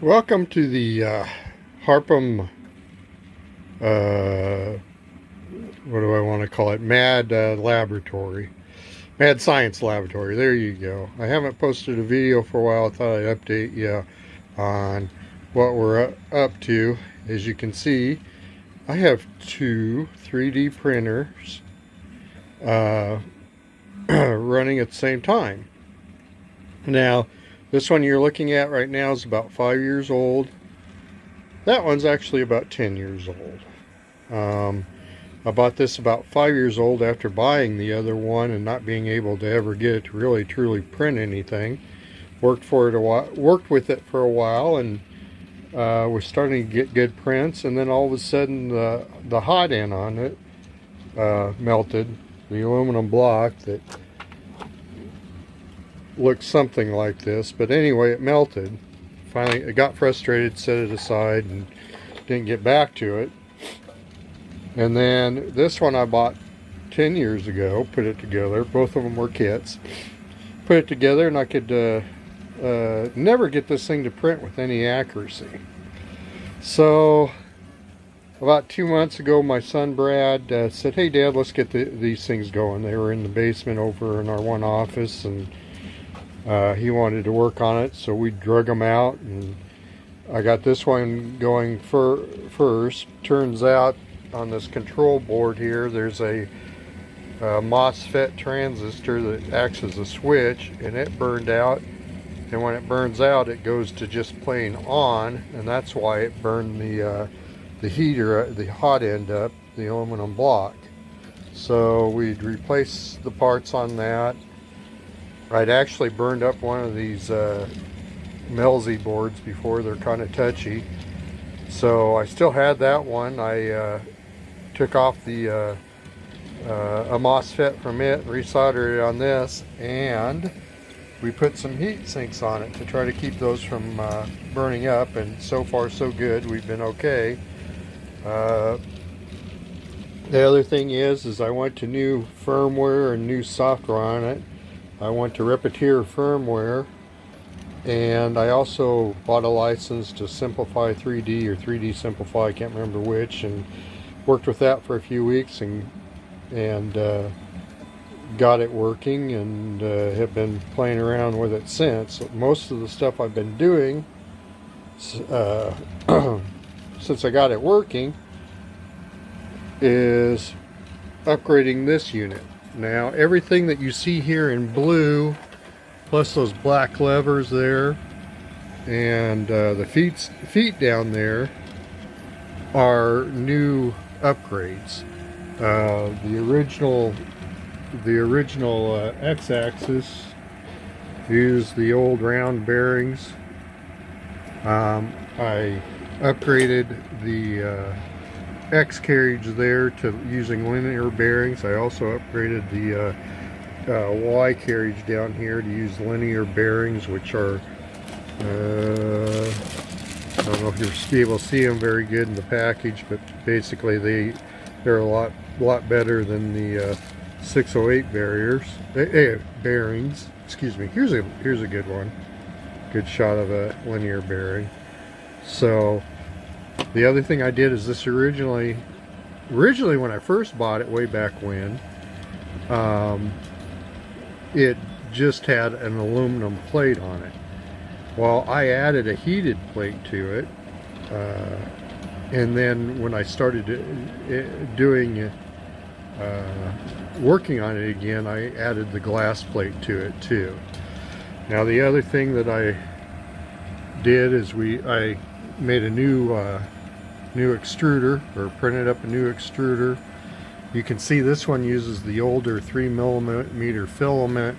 Welcome to the Harpum, what do I want to call it? Mad Science Laboratory. There you go. I haven't posted a video for a while. I thought I'd update you on what we're up to. As you can see, I have two 3D printers running at the same time. Now, this one you're looking at right now is about 5 years old. That one's actually about 10 years old. I bought this about 5 years old after buying the other one and not being able to ever get it to really truly print anything. Worked with it for a while, and was starting to get good prints, and then all of a sudden the hot end on it melted. The aluminum block that looked something like this, but anyway, it melted. Finally, I got frustrated, set it aside, and didn't get back to it. And then this one I bought 10 years ago, put it together. Both of them were kits. Put it together, and I could never get this thing to print with any accuracy. So about 2 months ago, my son Brad said, "Hey Dad, let's get these things going." They were in the basement over in our one office, and he wanted to work on it, so we drug them out, and I got this one going first. Turns out on this control board here, there's a MOSFET transistor that acts as a switch, and it burned out. And when it burns out, it goes to just plain on, and that's why it burned the heater, the hot end up, the aluminum block. So we'd replace the parts on that. I'd actually burned up one of these Melzy boards before. They're kind of touchy. So I still had that one. I took off a MOSFET from it, resoldered it on this, and we put some heat sinks on it to try to keep those from burning up, and so far so good. We've been okay. The other thing is I went to new firmware and new software on it. I went to RepRapPro firmware, and I also bought a license to Simplify 3D or 3D Simplify, I can't remember which, and worked with that for a few weeks and got it working, and have been playing around with it since. Most of the stuff I've been doing since I got it working is upgrading this unit. Now, everything that you see here in blue, plus those black levers there, and the feet down there, are new upgrades. The original x-axis used the old round bearings. I upgraded the X carriage there to using linear bearings. I also upgraded the Y carriage down here to use linear bearings, which are I don't know if you'll be able to see them very good in the package, but basically they're a lot better than the 608 bearings. Excuse me. Here's a good one. Good shot of a linear bearing. So the other thing I did is this originally when I first bought it way back when, it just had an aluminum plate on it. Well, I added a heated plate to it, and then when I started working on it again, I added the glass plate to it too. Now the other thing that I did is I made a new extruder, or printed up a new extruder. You can see this one uses the older 3mm filament,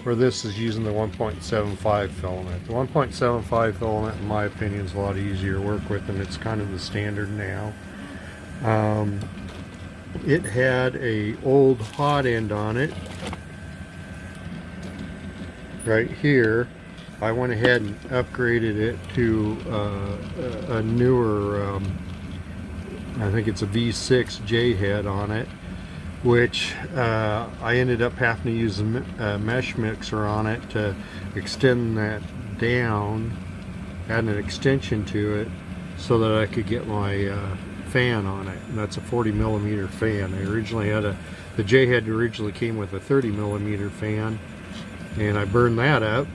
where this is using the 1.75 filament. The 1.75 filament, in my opinion, is a lot easier to work with, and it's kind of the standard now. It had a old hot end on it right here. I went ahead and upgraded it to a newer, I think it's a V6 J head on it, which I ended up having to use a mesh mixer on it to extend that down add an extension to it so that I could get my fan on it, and that's a 40mm fan. I originally had the J-head originally came with a 30mm fan, and I burned that up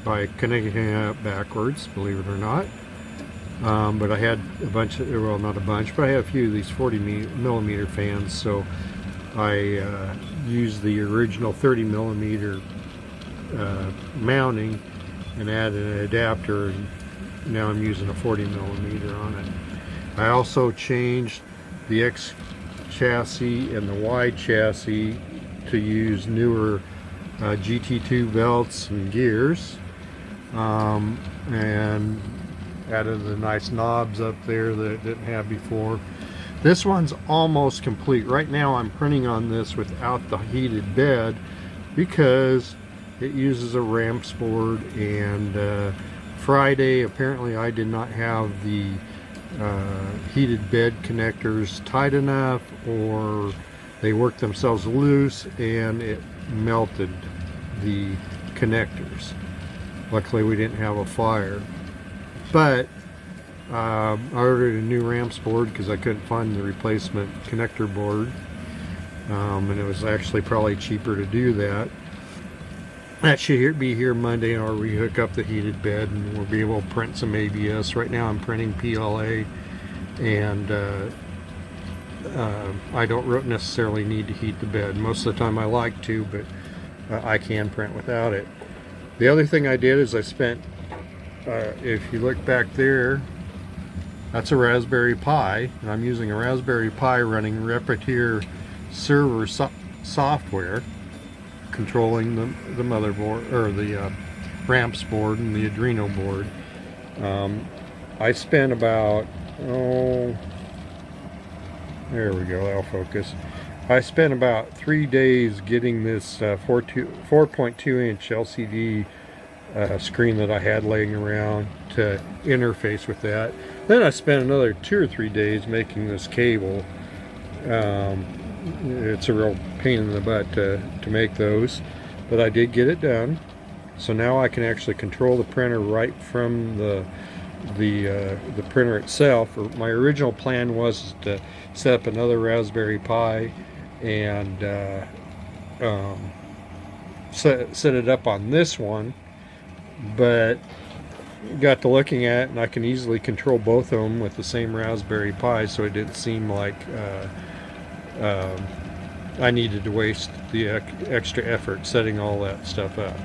by connecting it up backwards, believe it or not. But I had a bunch of, well, not a bunch, but I had a few of these 40mm fans, so I used the original 30mm mounting and added an adapter, and now I'm using a 40mm on it. I also changed the X chassis and the Y chassis to use newer GT2 belts and gears, and added the nice knobs up there that it didn't have before. This one's almost complete. Right now I'm printing on this without the heated bed because it uses a ramps board, and Friday apparently I did not have the heated bed connectors tight enough, or they worked themselves loose and it melted the connectors. Luckily we didn't have a fire, but I ordered a new ramps board because I couldn't find the replacement connector board, and it was actually probably cheaper to do that. That should be here Monday, or we hook up the heated bed and we'll be able to print some ABS. Right now I'm printing PLA, and I don't necessarily need to heat the bed. Most of the time I like to, but I can print without it. The other thing I did is I spent, if you look back there, that's a Raspberry Pi, and I'm using a Raspberry Pi running RepRapPro server software, controlling the motherboard, or the ramps board and the Adreno board. I spent about, there we go, that'll focus. I spent about 3 days getting this 4.2 inch LCD screen that I had laying around to interface with that. Then I spent another 2 or 3 days making this cable. It's a real pain in the butt to make those, but I did get it done. So now I can actually control the printer right from the printer itself. My original plan was to set up another Raspberry Pi and set it up on this one, but got to looking at it, and I can easily control both of them with the same Raspberry Pi, so it didn't seem like I needed to waste the extra effort setting all that stuff up.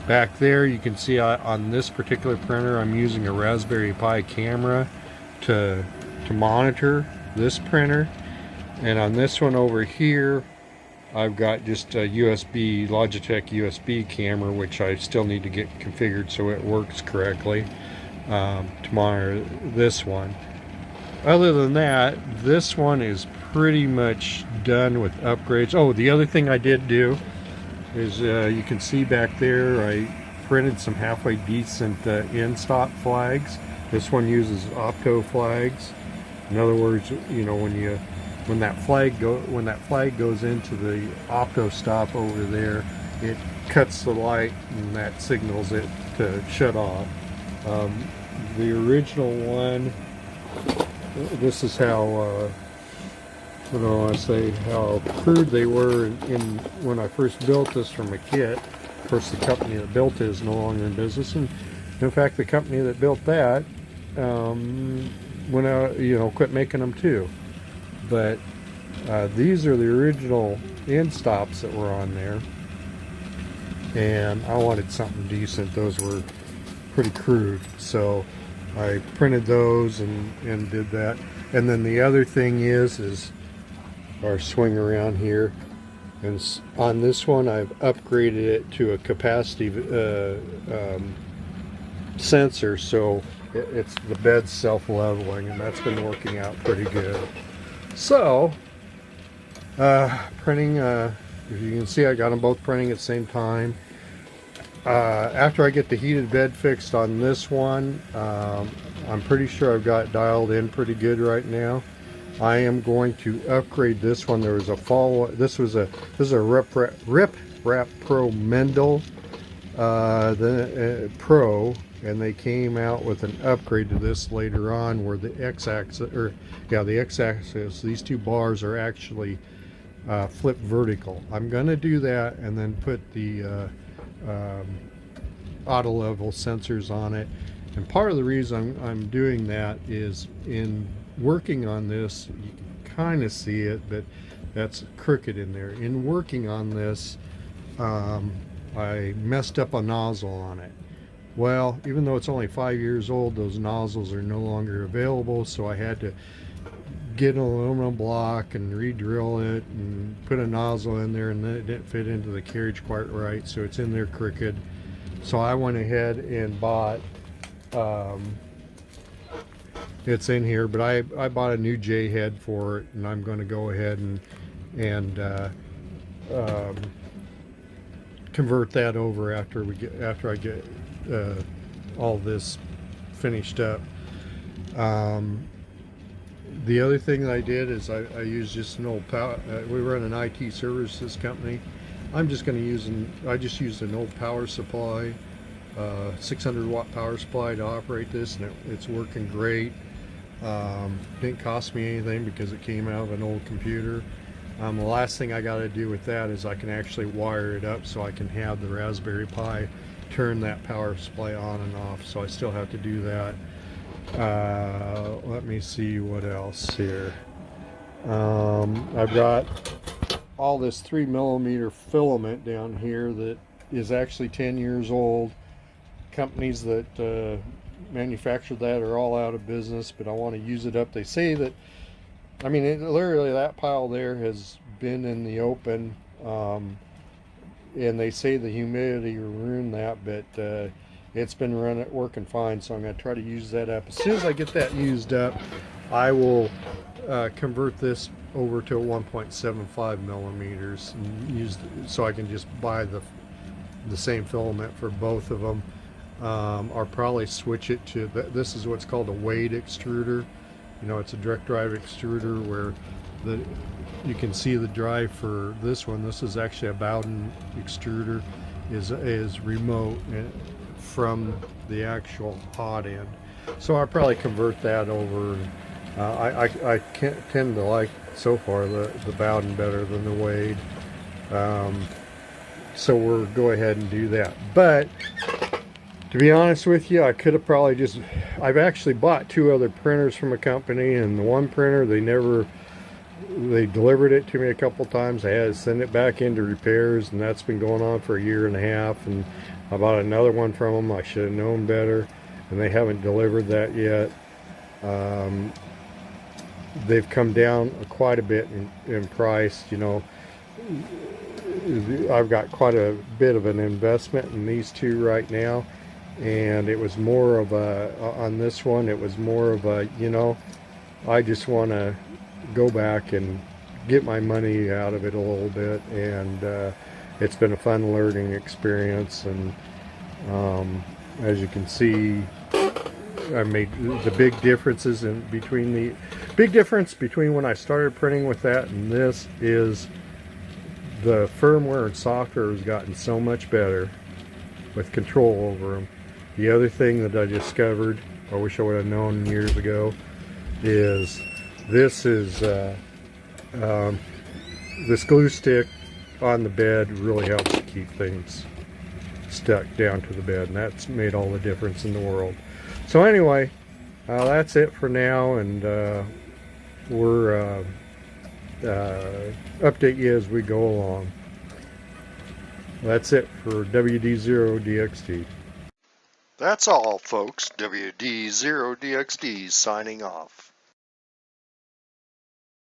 Back there you can see on this particular printer I'm using a Raspberry Pi camera to monitor this printer, and on this one over here I've got just a USB, Logitech USB camera, which I still need to get configured so it works correctly, to monitor this one. Other than that, this one is pretty much done with upgrades. Oh, the other thing I did do is, you can see back there, I printed some halfway decent in-stock flags. This one uses opto flags. In other words, you know, when that flag goes into the opto stop over there, it cuts the light and that signals it to shut off. The original one, this is how I don't want to say how crude they were when I first built this from a kit. Of course, the company that built it is no longer in business, and in fact, the company that built that went out, quit making them too. But these are the original end stops that were on there, and I wanted something decent. Those were pretty crude, so I printed those and did that. And then the other thing is our swing around here, and on this one I've upgraded it to a capacity sensor, so it's the bed's self-leveling, and that's been working out pretty good. So printing, if you can see, I got them both printing at the same time. After I get the heated bed fixed on this one, I'm pretty sure I've got it dialed in pretty good right now. I am going to upgrade this one. There was a follow. This is a RepRapPro Mendel Pro and they came out with an upgrade to this later on where the x-axis, or yeah, the x-axis, these two bars are actually flipped vertical. I'm gonna do that and then put the auto level sensors on it. And part of the reason I'm doing that is in working on this, you can kind of see it, but that's crooked in there. In working on this, I messed up a nozzle on it. Well, even though it's only 5 years old, those nozzles are no longer available, so I had to get an aluminum block and re-drill it and put a nozzle in there, and then it didn't fit into the carriage quite right, so it's in there crooked. So I went ahead and bought, it's in here, but I bought a new J head for it, and I'm going to go ahead and convert that over after I get all this finished up. The other thing that I did is I used just an old power. We run an IT services company. I'm just going to use I just used an old power supply, 600 watt power supply to operate this, and it's working great. Didn't cost me anything because it came out of an old computer. The last thing I got to do with that is I can actually wire it up so I can have the Raspberry Pi turn that power supply on and off. So I still have to do that. Let me see what else here. I've got all this 3mm filament down here that is actually 10 years old. Companies that manufacture that are all out of business, but I want to use it up. They say that, I mean, literally that pile there has been in the open, and they say the humidity will ruin that, but it's been working fine, so I'm going to try to use that up. As soon as I get that used up, I will convert this over to a 1.75 millimeters and use so I can just buy the same filament for both of them. I'll probably switch it to this is what's called a Wade extruder. You know, it's a direct drive extruder where you can see the drive for this one. This is actually a Bowden extruder, is remote from the actual hot end. So I'll probably convert that over. I tend to like so far the Bowden better than the Wade. So we'll go ahead and do that. But to be honest with you, I could have probably just, I've actually bought 2 other printers from a company, and the one printer, they delivered it to me a couple times. I had to send it back into repairs, and that's been going on for a year and a half. And I bought another one from them. I should have known better, and they haven't delivered that yet. They've come down quite a bit in price. You know, I've got quite a bit of an investment in these 2 right now. And it was more of a, on this one, it was more of a, you know, I just want to go back and get my money out of it a little bit. And it's been a fun learning experience. And as you can see, I made the big differences big difference between when I started printing with that and this is the firmware and software has gotten so much better with control over them. The other thing that I discovered, I wish I would have known years ago, is this glue stick on the bed really helps to keep things stuck down to the bed, and that's made all the difference in the world. So anyway, that's it for now, and we're update you as we go along. That's it for WD0DXD. That's all, folks. WD0DXD signing off.